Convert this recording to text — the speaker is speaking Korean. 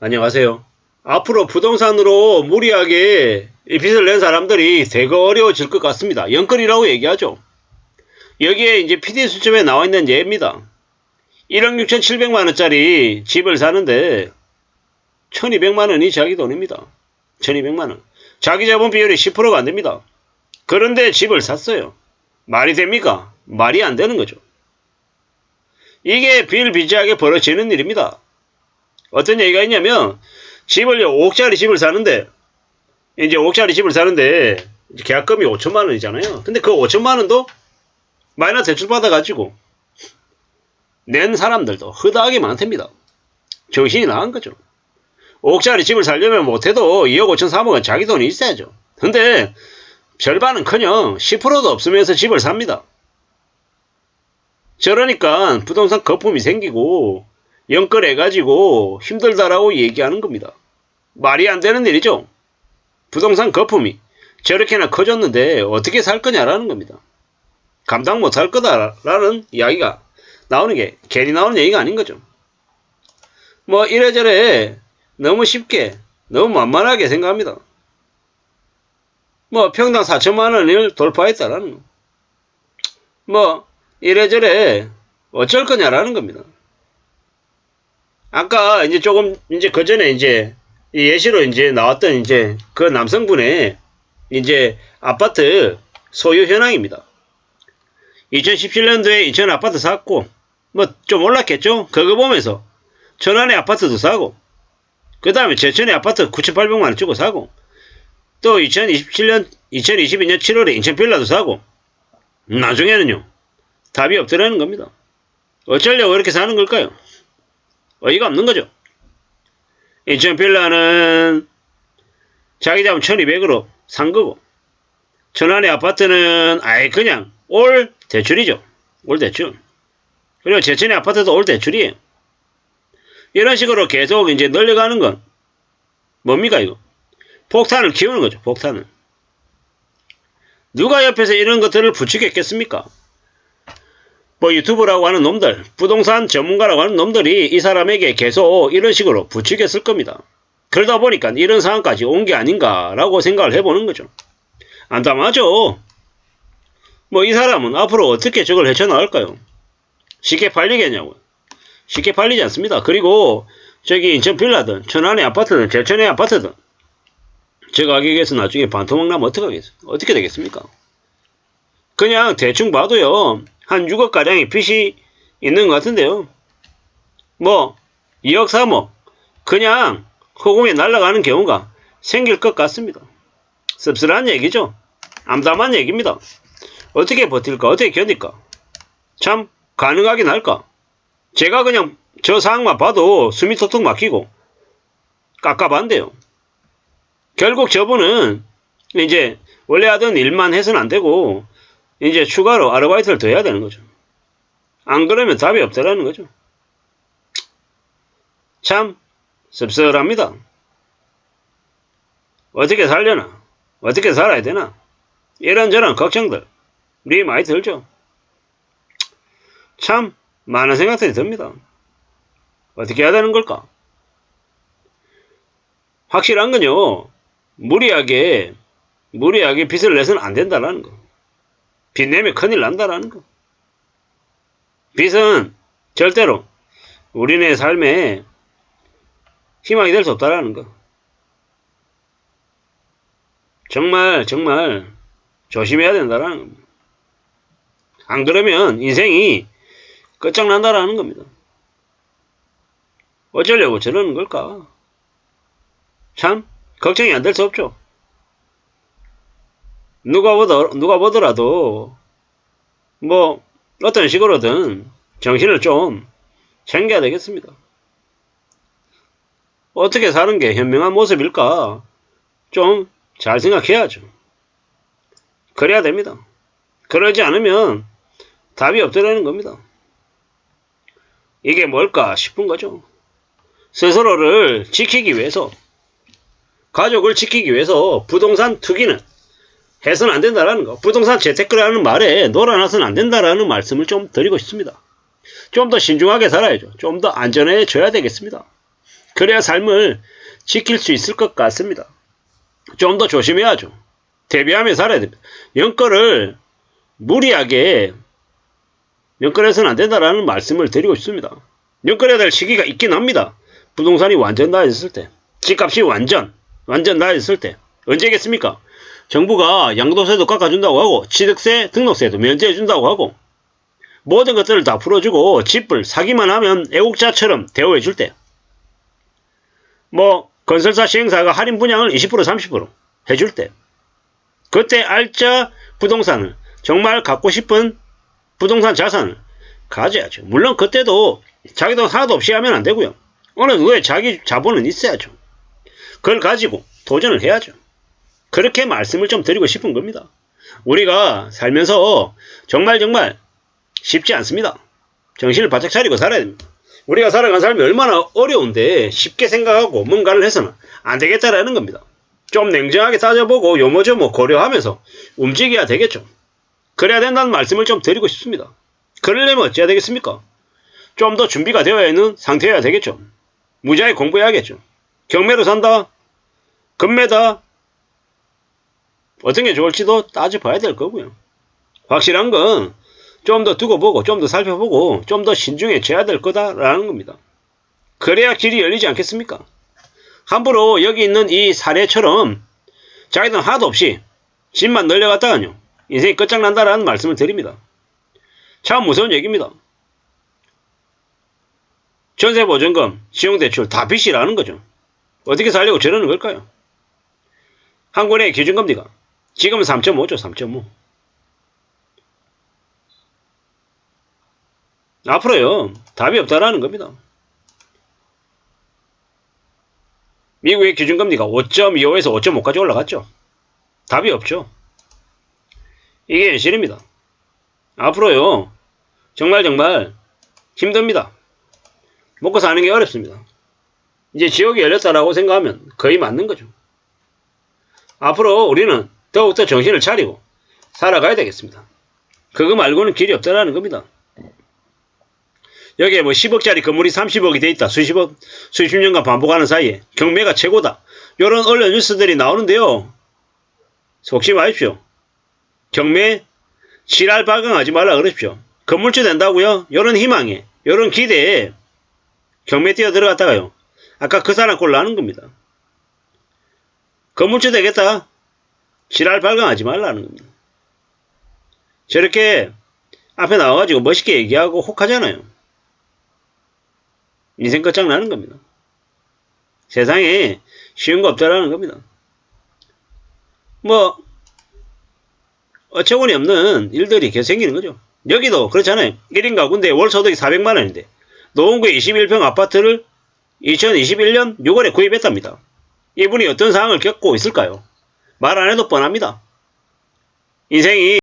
안녕하세요. 앞으로 부동산으로 무리하게 이 빚을 낸 사람들이 되게 어려워질 것 같습니다. 영끌이라고 얘기하죠. 여기에 이제 PD 수첩에 나와 있는 예입니다. 1억 6,700만원짜리 집을 사는데 1,200만원이 자기 돈입니다. 1,200만원. 자기 자본 비율이 10%가 안 됩니다. 그런데 집을 샀어요. 말이 됩니까? 말이 안 되는 거죠. 이게 비일비재하게 벌어지는 일입니다. 어떤 얘기가 있냐면 집을 5억짜리 집을 사는데 이제 5억짜리 집을 사는데 계약금이 5천만 원이잖아요. 근데 그 5천만 원도 마이너스 대출 받아가지고 낸 사람들도 허다하게 많답니다. 정신이 나간 거죠. 5억짜리 집을 살려면 못해도 2억 5천 3억은 자기 돈이 있어야죠. 근데 절반은커녕 10%도 없으면서 집을 삽니다. 저러니까 부동산 거품이 생기고 영끌해가지고 힘들다라고 얘기하는 겁니다. 말이 안 되는 일이죠. 부동산 거품이 저렇게나 커졌는데 어떻게 살 거냐라는 겁니다. 감당 못 할 거다라는 이야기가 나오는 게 괜히 나오는 얘기가 아닌 거죠. 뭐 이래저래 너무 쉽게 너무 만만하게 생각합니다. 뭐 평당 4천만 원을 돌파했다라는 거. 뭐 이래저래 어쩔 거냐라는 겁니다. 아까 이제 조금 이제 그 전에 이제 예시로 이제 나왔던 이제 그 남성분의 이제 아파트 소유 현황입니다. 2017년도에 인천 아파트 샀고 뭐 좀 올랐겠죠. 그거 보면서 천안에 아파트도 사고 그 다음에 제천에 아파트 9,800만원 주고 사고 또 2022년 7월에 인천 빌라도 사고 나중에는요 답이 없더라는 겁니다. 어쩌려고 이렇게 사는 걸까요? 어이가 없는 거죠. 인천 빌라는 자기 자본 1200으로 산 거고 천안의 아파트는 아예 그냥 올 대출이죠. 올 대출. 그리고 제천의 아파트도 올 대출이에요. 이런 식으로 계속 이제 늘려가는 건 뭡니까 이거? 폭탄을 키우는 거죠. 폭탄을. 누가 옆에서 이런 것들을 부추겼겠습니까? 뭐 유튜브라고 하는 놈들, 부동산 전문가라고 하는 놈들이 이 사람에게 계속 이런 식으로 부추겼을 겁니다. 그러다 보니까 이런 상황까지 온 게 아닌가라고 생각을 해보는 거죠. 안담하죠. 뭐 이 사람은 앞으로 어떻게 저걸 헤쳐나갈까요? 쉽게 팔리겠냐고요. 쉽게 팔리지 않습니다. 그리고 저기 인천 빌라든 천안의 아파트든 제천의 아파트든 저 가격에서 나중에 반토막 나면 어떻게 되겠습니까? 그냥 대충 봐도요 한 6억가량의 빚이 있는 것 같은데요. 뭐 2억 3억 그냥 허공에 날아가는 경우가 생길 것 같습니다. 씁쓸한 얘기죠. 암담한 얘기입니다. 어떻게 버틸까? 어떻게 견딜까? 참 가능하긴 할까? 제가 그냥 저 상황만 봐도 숨이 턱턱 막히고 깝깝한데요. 결국 저분은 이제 원래 하던 일만 해서는 안 되고 이제 추가로 아르바이트를 더 해야 되는 거죠. 안 그러면 답이 없다라는 거죠. 참 씁쓸합니다. 어떻게 살려나? 어떻게 살아야 되나? 이런저런 걱정들이 많이 들죠. 참 많은 생각들이 듭니다. 어떻게 해야 되는 걸까? 확실한 건요. 무리하게 빚을 내서는 안 된다라는 거. 빚 내면 큰일 난다라는 거. 빚은 절대로 우리네 삶에 희망이 될 수 없다라는 거. 정말 조심해야 된다라는 겁니다. 안 그러면 인생이 끝장난다라는 겁니다. 어쩌려고 저러는 걸까? 참 걱정이 안 될 수 없죠. 누가 보더라도 뭐 어떤 식으로든 정신을 좀 챙겨야 되겠습니다. 어떻게 사는 게 현명한 모습일까? 좀 잘 생각해야죠. 그래야 됩니다. 그러지 않으면 답이 없더라는 겁니다. 이게 뭘까 싶은 거죠. 스스로를 지키기 위해서 가족을 지키기 위해서 부동산 투기는 해서는 안 된다라는 거. 부동산 재테크라는 말에 놀아나서는 안 된다라는 말씀을 좀 드리고 싶습니다. 좀 더 신중하게 살아야죠. 좀 더 안전해져야 되겠습니다. 그래야 삶을 지킬 수 있을 것 같습니다. 좀 더 조심해야죠. 대비하며 살아야 됩니다. 연끌을 무리하게 연끌해서는 안 된다라는 말씀을 드리고 싶습니다. 연끌해야 될 시기가 있긴 합니다. 부동산이 완전 나아졌을 때, 집값이 완전 나아졌을 때. 언제겠습니까? 정부가 양도세도 깎아준다고 하고 취득세, 등록세도 면제해준다고 하고 모든 것들을 다 풀어주고 집을 사기만 하면 애국자처럼 대우해줄 때, 뭐 건설사 시행사가 할인 분양을 20% 30% 해줄 때, 그때 알짜 부동산을, 정말 갖고 싶은 부동산 자산을 가져야죠. 물론 그때도 자기 돈 하나도 없이 하면 안 되고요. 어느 정도의 자기 자본은 있어야죠. 그걸 가지고 도전을 해야죠. 그렇게 말씀을 좀 드리고 싶은 겁니다. 우리가 살면서 정말 쉽지 않습니다. 정신을 바짝 차리고 살아야 됩니다. 우리가 살아간 삶이 얼마나 어려운데 쉽게 생각하고 뭔가를 해서는 안 되겠다라는 겁니다. 좀 냉정하게 따져보고 요모조모 고려하면서 움직여야 되겠죠. 그래야 된다는 말씀을 좀 드리고 싶습니다. 그러려면 어찌해야 되겠습니까? 좀 더 준비가 되어야 있는 상태여야 되겠죠. 무지하게 공부해야겠죠. 경매로 산다, 금매다, 어떤 게 좋을지도 따져봐야 될 거고요. 확실한 건 좀 더 두고 보고 좀 더 살펴보고 좀 더 신중해져야 될 거다라는 겁니다. 그래야 길이 열리지 않겠습니까? 함부로 여기 있는 이 사례처럼 자기는 하나도 없이 집만 늘려갔다가요 인생이 끝장난다라는 말씀을 드립니다. 참 무서운 얘기입니다. 전세보증금, 신용대출 다 빚이라는 거죠. 어떻게 살려고 저러는 걸까요? 한국은행의 기준금리가 지금은 3.5죠. 3.5. 앞으로요 답이 없다라는 겁니다. 미국의 기준금리가 5.25에서 5.5까지 올라갔죠. 답이 없죠. 이게 현실입니다. 앞으로요 정말 힘듭니다. 먹고 사는 게 어렵습니다. 이제 지옥이 열렸다라고 생각하면 거의 맞는 거죠. 앞으로 우리는 더욱더 정신을 차리고 살아가야 되겠습니다. 그거 말고는 길이 없다라는 겁니다. 여기에 뭐 10억짜리 건물이 30억이 돼 있다. 수십 년간 반복하는 사이에 경매가 최고다. 이런 언론 뉴스들이 나오는데요. 속지 마십시오. 경매 지랄 발광하지 말라 그러십시오. 건물주 된다고요? 이런 희망에, 이런 기대에 경매 뛰어 들어갔다가요. 아까 그 사람 꼴 나는 겁니다. 건물주 되겠다. 지랄 발광하지 말라는 겁니다. 저렇게 앞에 나와가지고 멋있게 얘기하고 혹하잖아요. 인생 끝장나는 겁니다. 세상에 쉬운 거 없다라는 겁니다. 뭐 어처구니 없는 일들이 계속 생기는 거죠. 여기도 그렇잖아요. 1인 가구인데 월 소득이 400만원인데 노원구의 21평 아파트를 2021년 6월에 구입했답니다. 이분이 어떤 상황을 겪고 있을까요? 말 안 해도 뻔합니다. 인생이